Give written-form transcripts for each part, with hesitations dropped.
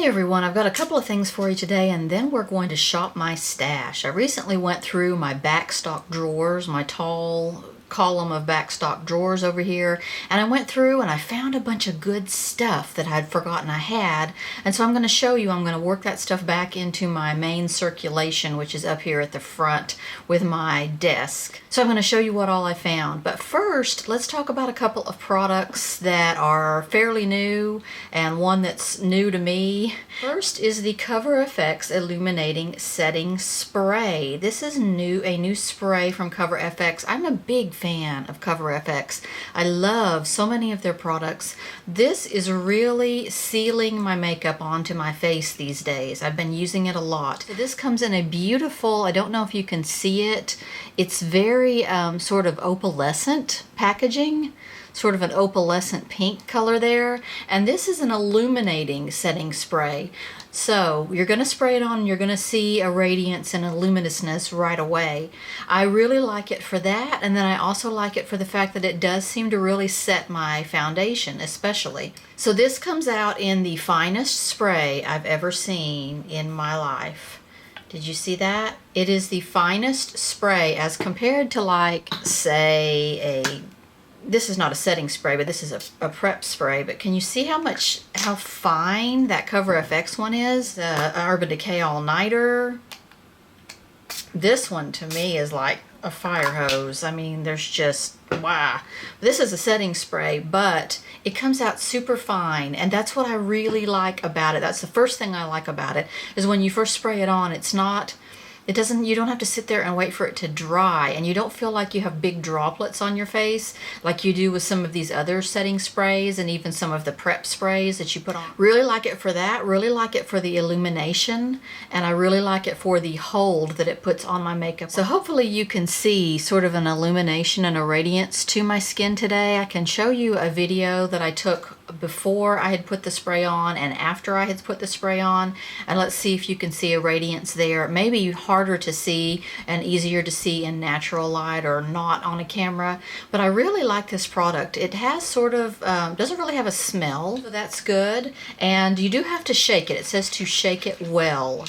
Hey everyone, I've got a couple of things for you today and then we're going to shop my stash. I recently went through my backstock drawers, my tall column of backstock drawers over here, and I went through and I found a bunch of good stuff that I'd forgotten I had, and so I'm going to show you. I'm going to work that stuff back into my main circulation, which is up here at the front with my desk. So I'm going to show you what all I found. But first, let's talk about a couple of products that are fairly new and one that's new to me. First is the Cover FX Illuminating Setting Spray. This is a new spray from Cover FX. I'm a big fan of Cover FX. I love so many of their products. This is really sealing my makeup onto my face these days. I've been using it a lot. So this comes in a beautiful, I don't know if you can see it, it's very sort of opalescent packaging. Sort of an opalescent pink color there, and this is an illuminating setting spray. So you're going to spray it on and you're going to see a radiance and a luminousness right away. I really like it for that, and then I also like it for the fact that it does seem to really set my foundation especially. So this comes out in the finest spray I've ever seen in my life. Did you see that? It is the finest spray as compared to, like, say, this is not a setting spray, but this is a prep spray. But can you see how fine that Cover FX one is? The Urban Decay All Nighter. This one to me is like a fire hose. I mean, there's just, wow. This is a setting spray, but it comes out super fine, and that's what I really like about it. That's the first thing I like about it, is when you first spray it on, you don't have to sit there and wait for it to dry, and you don't feel like you have big droplets on your face like you do with some of these other setting sprays and even some of the prep sprays that you put on. Really like it for that, really like it for the illumination, and I really like it for the hold that it puts on my makeup. So hopefully you can see sort of an illumination and a radiance to my skin today. I can show you a video that I took before I had put the spray on and after I had put the spray on, and let's see if you can see a radiance there. Maybe harder to see and easier to see in natural light or not on a camera, but I really like this product. It has sort of doesn't really have a smell, so that's good, and you do have to shake it. It says to shake it well,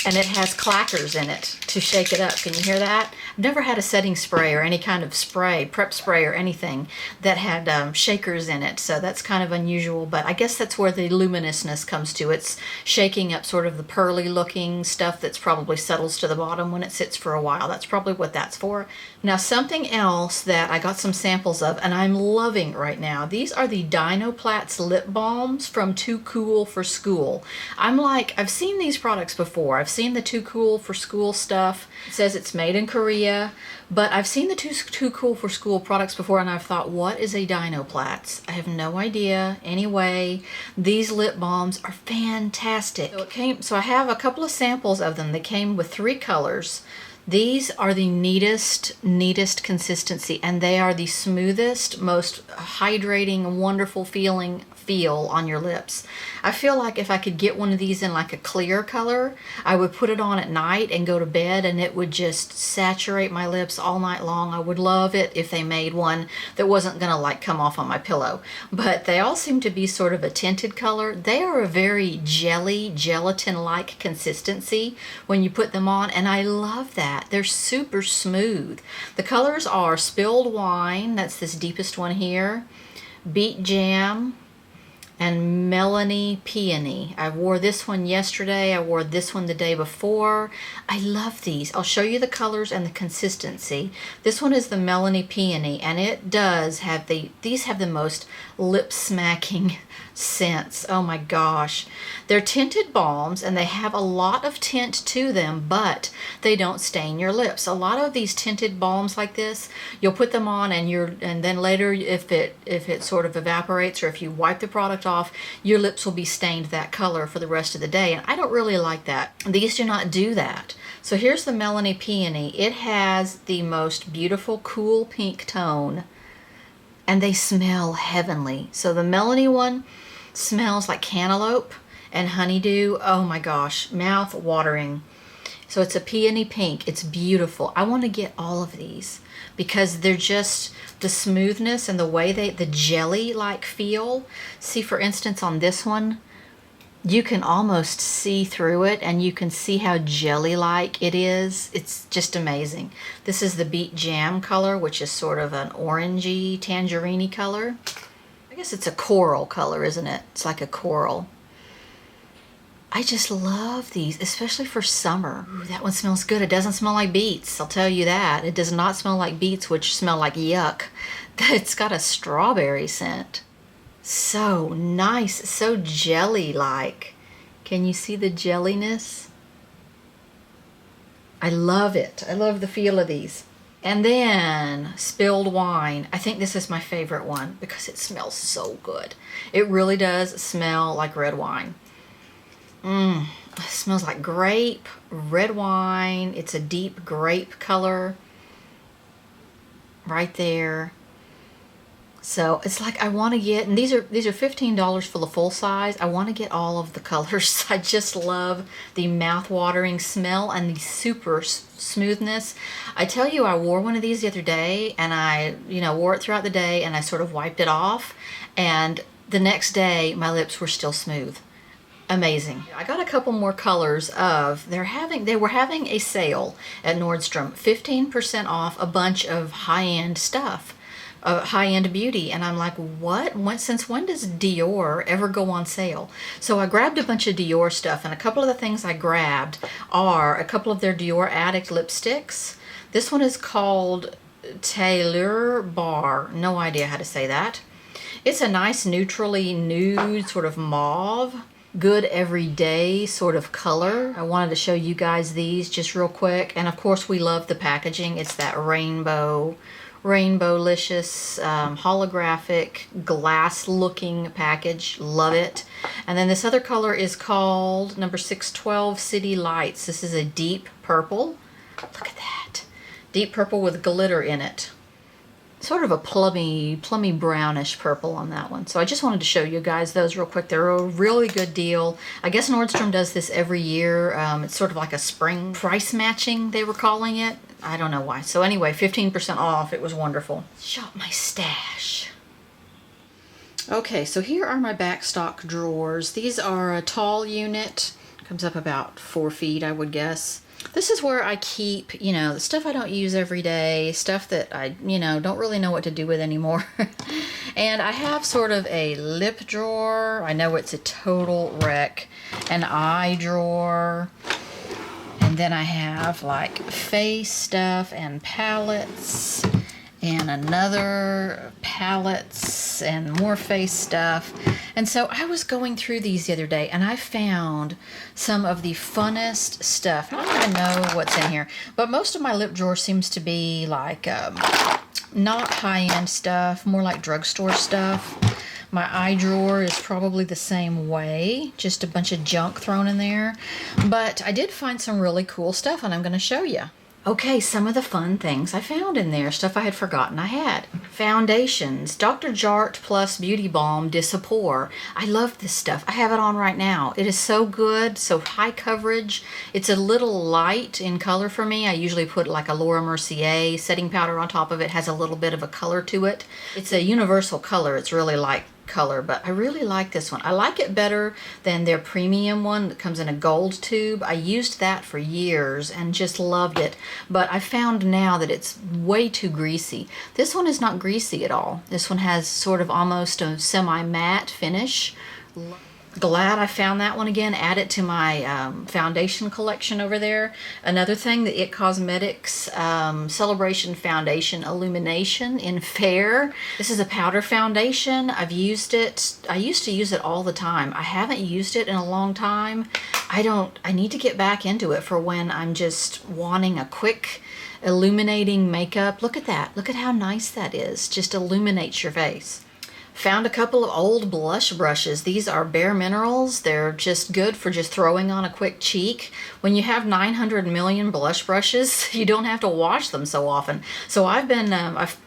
and it has clackers in it to shake it up. Can you hear that? I've never had a setting spray or any kind of spray, prep spray or anything that had shakers in it, so that's kind of unusual, but I guess that's where the luminousness comes to. It's shaking up sort of the pearly looking stuff that's probably settles to the bottom when it sits for a while. That's probably what that's for. Now, something else that I got some samples of and I'm loving right now, these are the Dinoplatz lip balms from Too Cool for School. I've seen these products before. I've seen the Too Cool for School stuff. It says it's made in Korea, but I've seen the Too Cool for School products before, and I've thought, what is a Dinoplatz? I have no idea. Anyway, these lip balms are fantastic. So I have a couple of samples of them that came with 3 colors. These are the neatest consistency, and they are the smoothest, most hydrating, wonderful feel on your lips. I feel like if I could get one of these in like a clear color, I would put it on at night and go to bed, and it would just saturate my lips all night long. I would love it if they made one that wasn't gonna like come off on my pillow. But they all seem to be sort of a tinted color. They are a very gelatin-like consistency when you put them on, and I love that. They're super smooth. The colors are Spilled Wine, that's this deepest one here, Beet Jam, and Melony Peony. I wore this one yesterday. I wore this one the day before. I love these. I'll show you the colors and the consistency. This one is the Melony Peony, and it does have these have the most lip smacking scents. Oh my gosh. They're tinted balms and they have a lot of tint to them, but they don't stain your lips. A lot of these tinted balms like this, you'll put them on and then later if it sort of evaporates, or if you wipe the product off, your lips will be stained that color for the rest of the day, and I don't really like that. These do not do that. So here's the Melony Peony. It has the most beautiful cool pink tone, and they smell heavenly. So the Melony one smells like cantaloupe and honeydew. Oh my gosh, mouth watering. So it's a peony pink. It's beautiful. I want to get all of these because they're just the smoothness and the way the jelly like feel. See, for instance, on this one, You can almost see through it, and you can see how jelly-like it is. It's just amazing. This is the Beet Jam color, which is sort of an orangey, tangerine-y color. I guess it's a coral color, isn't it? It's like a coral. I just love these, especially for summer. Ooh, that one smells good. It doesn't smell like beets, I'll tell you that. It does not smell like beets, which smell like yuck. It's got a strawberry scent. So nice, so jelly-like. Can you see the jelliness? I love it. I love the feel of these. And then spilled wine. I think this is my favorite one because it smells so good. It really does smell like red wine. It smells like grape, red wine. It's a deep grape color right there. So it's like I want to get, and these are $15 for the full size. I want to get all of the colors. I just love the mouth-watering smell and the super smoothness. I tell you, I wore one of these the other day, and I, wore it throughout the day, and I sort of wiped it off, and the next day my lips were still smooth. Amazing. I got a couple more colors of, they were having a sale at Nordstrom, 15% off a bunch of high-end stuff, high-end beauty, and I'm like, what? Since when does Dior ever go on sale? So I grabbed a bunch of Dior stuff, and a couple of the things I grabbed are a couple of their Dior Addict lipsticks. This one is called Taylor Bar. No idea how to say that. It's a nice neutrally nude sort of mauve. Good everyday sort of color. I wanted to show you guys these just real quick. And of course we love the packaging. It's that rainbow-licious, holographic, glass-looking package. Love it. And then this other color is called number 612 City Lights. This is a deep purple. Look at that. Deep purple with glitter in it. Sort of a plummy brownish purple on that one. So I just wanted to show you guys those real quick. They're a really good deal. I guess Nordstrom does this every year. It's sort of like a spring price matching, they were calling it. I don't know why. So anyway, 15% off. It was wonderful. Shop my stash. Okay, so here are my backstock drawers. These are a tall unit. Comes up about 4 feet, I would guess. This is where I keep, the stuff I don't use every day, stuff that I, don't really know what to do with anymore. And I have sort of a lip drawer. I know it's a total wreck. An eye drawer. And then I have like face stuff and palettes. And another palettes and more face stuff. And so I was going through these the other day, and I found some of the funnest stuff. I don't even know what's in here, but most of my lip drawer seems to be like not high-end stuff, more like drugstore stuff. My eye drawer is probably the same way, just a bunch of junk thrown in there. But I did find some really cool stuff, and I'm going to show you. Okay, some of the fun things I found in there, stuff I had forgotten I had. Foundations, Dr. Jart Plus Beauty Balm Disappour. I love this stuff. I have it on right now. It is so good, so high coverage. It's a little light in color for me. I usually put like a Laura Mercier setting powder on top of it. Has a little bit of a color to it. It's a universal color. It's really light color, but I really like this one. I like it better than their premium one that comes in a gold tube. I used that for years and just loved it, but I found now that it's way too greasy. This one is not greasy at all. This one has sort of almost a semi-matte finish. Glad I found that one again. Add it to my foundation collection over there. Another thing, the IT Cosmetics Celebration Foundation Illumination in Fair. This is a powder foundation. I've used it. I used to use it all the time. I haven't used it in a long time. I need to get back into it for when I'm just wanting a quick illuminating makeup. Look at that. Look at how nice that is. Just illuminates your face. Found a couple of old blush brushes. These are Bare Minerals. They're just good for just throwing on a quick cheek. When you have 900 million blush brushes, you don't have to wash them so often. So I've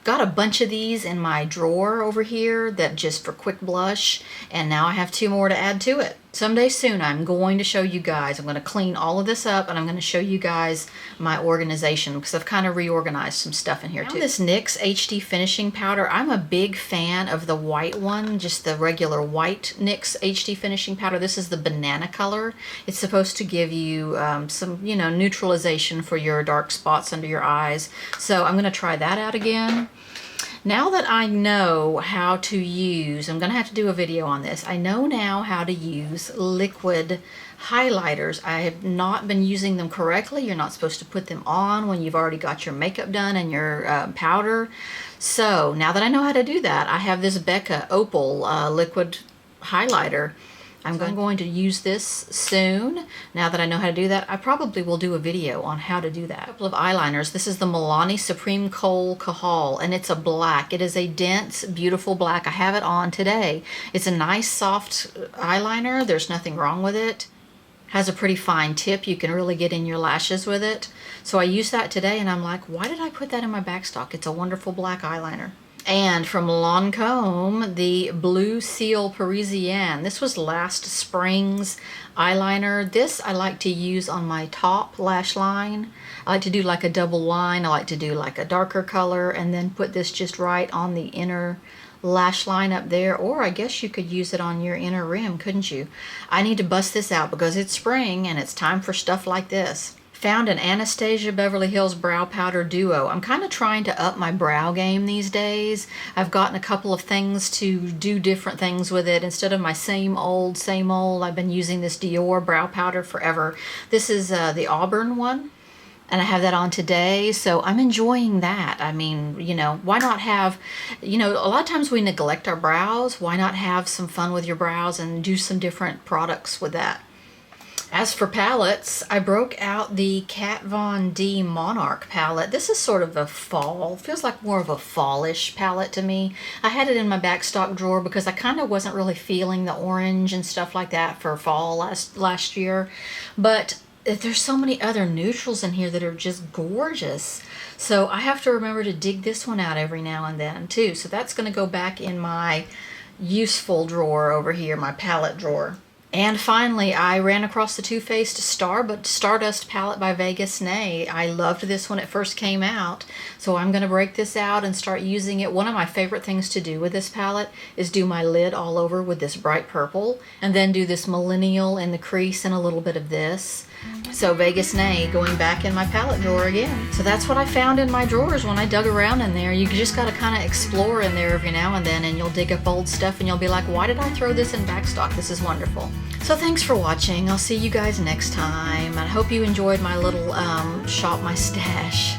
got a bunch of these in my drawer over here that just for quick blush, and now I have 2 more to add to it. Someday soon, I'm going to show you guys. I'm going to clean all of this up and I'm going to show you guys my organization because I've kind of reorganized some stuff in here too. This NYX HD finishing powder, I'm a big fan of the white one, just the regular white NYX HD finishing powder. This is the banana color. It's supposed to give you some, you know, neutralization for your dark spots under your eyes. So I'm going to try that out again. Now that I know how to use, I'm going to have to do a video on this. I know now how to use liquid highlighters. I have not been using them correctly. You're not supposed to put them on when you've already got your makeup done and your powder. So now that I know how to do that, I have this Becca Opal liquid highlighter. I'm going to use this soon. Now that I know how to do that, I probably will do a video on how to do that. A couple of eyeliners. This is the Melony Supreme Kohl Cajal, and it's a black. It is a dense, beautiful black. I have it on today. It's a nice, soft eyeliner. There's nothing wrong with it. Has a pretty fine tip. You can really get in your lashes with it. So I used that today, and I'm like, why did I put that in my backstock? It's a wonderful black eyeliner. And from Lancome, the Blue Seal Parisienne. This was last spring's eyeliner. This I like to use on my top lash line. I like to do like a double line. I like to do like a darker color and then put this just right on the inner lash line up there. Or I guess you could use it on your inner rim, couldn't you? I need to bust this out because it's spring and it's time for stuff like this. Found an Anastasia Beverly Hills Brow Powder Duo. I'm kind of trying to up my brow game these days. I've gotten a couple of things to do different things with it. Instead of my same old, I've been using this Dior brow powder forever. This is the Auburn one, and I have that on today, so I'm enjoying that. I mean, you know, why not have, you know, a lot of times we neglect our brows. Why not have some fun with your brows and do some different products with that? As for palettes, I broke out the Kat Von D Monarch palette. This is sort of a fall, feels like more of a fallish palette to me. I had it in my backstock drawer because I kind of wasn't really feeling the orange and stuff like that for fall last year. But there's so many other neutrals in here that are just gorgeous. So I have to remember to dig this one out every now and then too. So that's going to go back in my useful drawer over here, my palette drawer. And finally, I ran across the Too Faced Stardust palette by Vegas Nay. I loved this when it first came out, so I'm going to break this out and start using it. One of my favorite things to do with this palette is do my lid all over with this bright purple, and then do this millennial in the crease and a little bit of this. So Vegas Nay going back in my palette drawer again. So that's what I found in my drawers when I dug around in there. You just got to kind of explore in there every now and then, and you'll dig up old stuff and you'll be like, why did I throw this in backstock? This is wonderful. So thanks for watching. I'll see you guys next time. I hope you enjoyed my little shop my stash.